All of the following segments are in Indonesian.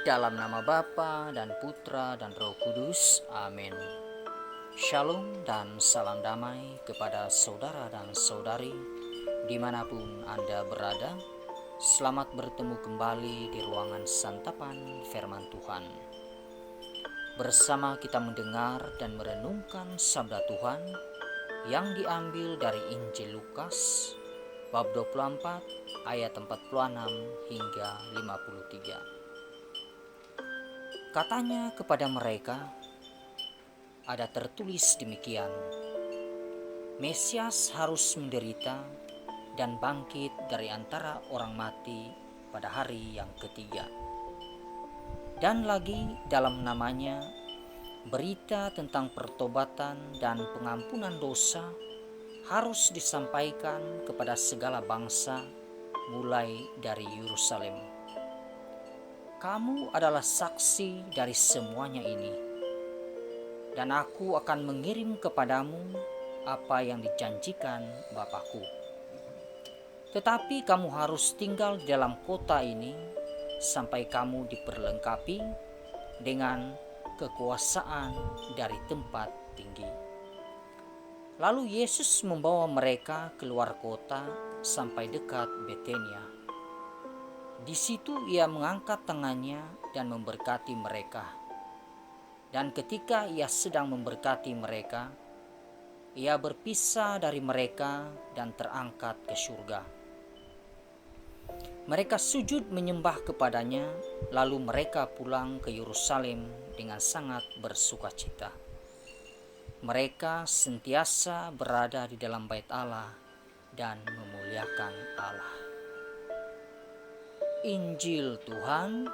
Dalam nama Bapa dan Putra dan Roh Kudus, amin. Shalom dan salam damai kepada saudara dan saudari dimanapun Anda berada. Selamat bertemu kembali di ruangan santapan firman Tuhan. Bersama kita mendengar dan merenungkan sabda Tuhan yang diambil dari Injil Lukas bab 24 ayat 46 hingga 53. Katanya kepada mereka, ada tertulis demikian, Mesias harus menderita dan bangkit dari antara orang mati pada hari yang ketiga. Dan lagi dalam namanya, berita tentang pertobatan dan pengampunan dosa harus disampaikan kepada segala bangsa mulai dari Yerusalem. Kamu adalah saksi dari semuanya ini, dan aku akan mengirim kepadamu apa yang dijanjikan Bapakku. Tetapi kamu harus tinggal di dalam kota ini sampai kamu diperlengkapi dengan kekuasaan dari tempat tinggi. Lalu Yesus membawa mereka keluar kota sampai dekat Betania. Di situ ia mengangkat tangannya dan memberkati mereka. Dan ketika ia sedang memberkati mereka, ia berpisah dari mereka dan terangkat ke surga. Mereka sujud menyembah kepadanya, lalu mereka pulang ke Yerusalem dengan sangat bersukacita. Mereka sentiasa berada di dalam bait Allah dan memuliakan Allah. Injil Tuhan,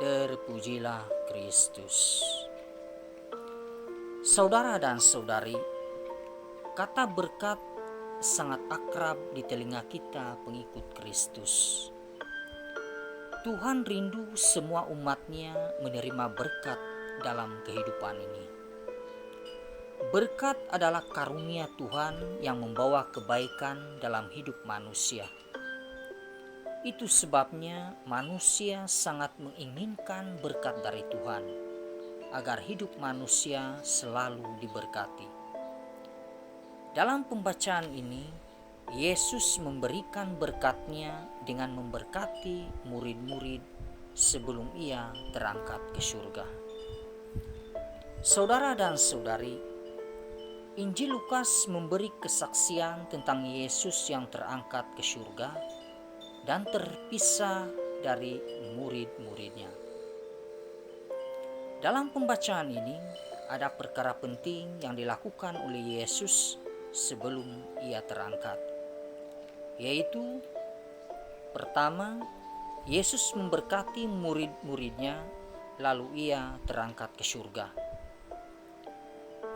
terpujilah Kristus. Saudara dan saudari, kata berkat sangat akrab di telinga kita pengikut Kristus. Tuhan rindu semua umatnya menerima berkat dalam kehidupan ini. Berkat adalah karunia Tuhan yang membawa kebaikan dalam hidup manusia. Itu sebabnya manusia sangat menginginkan berkat dari Tuhan, agar hidup manusia selalu diberkati. Dalam pembacaan ini, Yesus memberikan berkat-Nya dengan memberkati murid-murid sebelum Ia terangkat ke surga. Saudara dan saudari, Injil Lukas memberi kesaksian tentang Yesus yang terangkat ke surga dan terpisah dari murid-muridnya. Dalam pembacaan ini ada perkara penting yang dilakukan oleh Yesus sebelum ia terangkat, yaitu pertama, Yesus memberkati murid-muridnya lalu ia terangkat ke surga.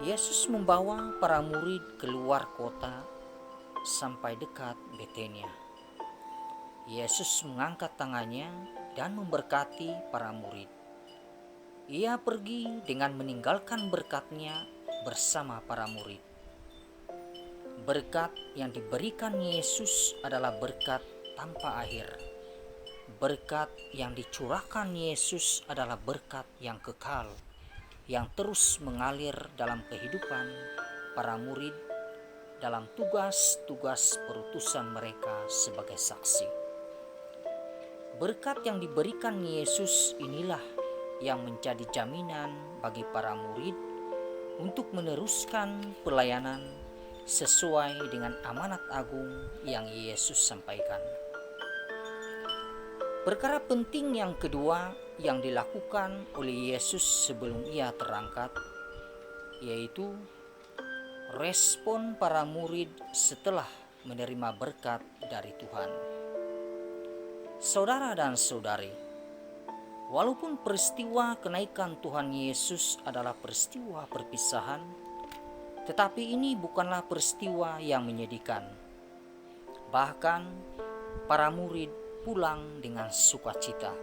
Yesus membawa para murid keluar kota sampai dekat Betania. Yesus mengangkat tangannya dan memberkati para murid. Ia pergi dengan meninggalkan berkat-Nya bersama para murid. Berkat yang diberikan Yesus adalah berkat tanpa akhir. Berkat yang dicurahkan Yesus adalah berkat yang kekal, yang terus mengalir dalam kehidupan para murid dalam tugas-tugas perutusan mereka sebagai saksi. Berkat yang diberikan Yesus inilah yang menjadi jaminan bagi para murid untuk meneruskan pelayanan sesuai dengan amanat agung yang Yesus sampaikan. Perkara penting yang kedua yang dilakukan oleh Yesus sebelum ia terangkat, yaitu respon para murid setelah menerima berkat dari Tuhan. Saudara dan saudari, walaupun peristiwa kenaikan Tuhan Yesus adalah peristiwa perpisahan, tetapi ini bukanlah peristiwa yang menyedihkan. Bahkan para murid pulang dengan sukacita.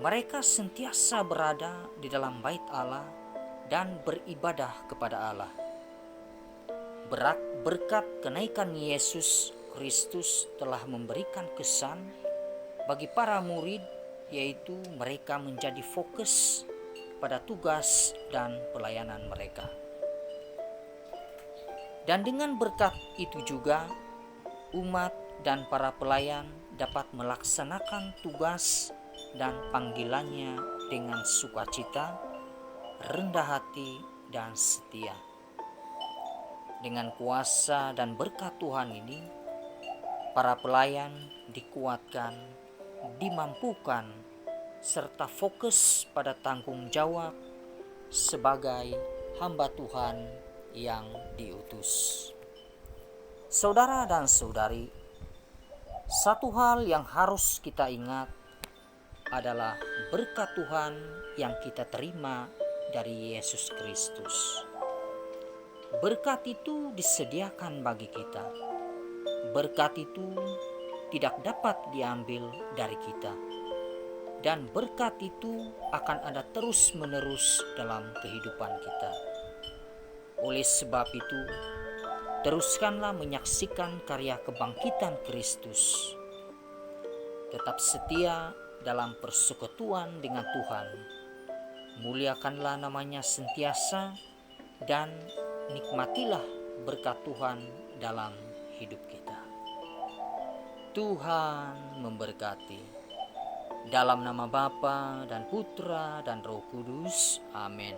Mereka sentiasa berada di dalam bait Allah dan beribadah kepada Allah. Berkat kenaikan Yesus Kristus telah memberikan kesan bagi para murid yaitu mereka menjadi fokus pada tugas dan pelayanan mereka. Dan dengan berkat itu juga, umat dan para pelayan dapat melaksanakan tugas dan panggilannya dengan sukacita, rendah hati, dan setia. Dengan kuasa dan berkat Tuhan ini, para pelayan dikuatkan, dimampukan, serta fokus pada tanggung jawab sebagai hamba Tuhan yang diutus. Saudara dan saudari, satu hal yang harus kita ingat adalah berkat Tuhan yang kita terima dari Yesus Kristus. Berkat itu disediakan bagi kita. Berkat itu tidak dapat diambil dari kita. Dan berkat itu akan ada terus-menerus dalam kehidupan kita. Oleh sebab itu, teruskanlah menyaksikan karya kebangkitan Kristus. Tetap setia dalam persekutuan dengan Tuhan. Muliakanlah namanya sentiasa dan nikmatilah berkat Tuhan dalam hidup kita. Tuhan memberkati. Dalam nama Bapa dan Putra dan Roh Kudus. Amin.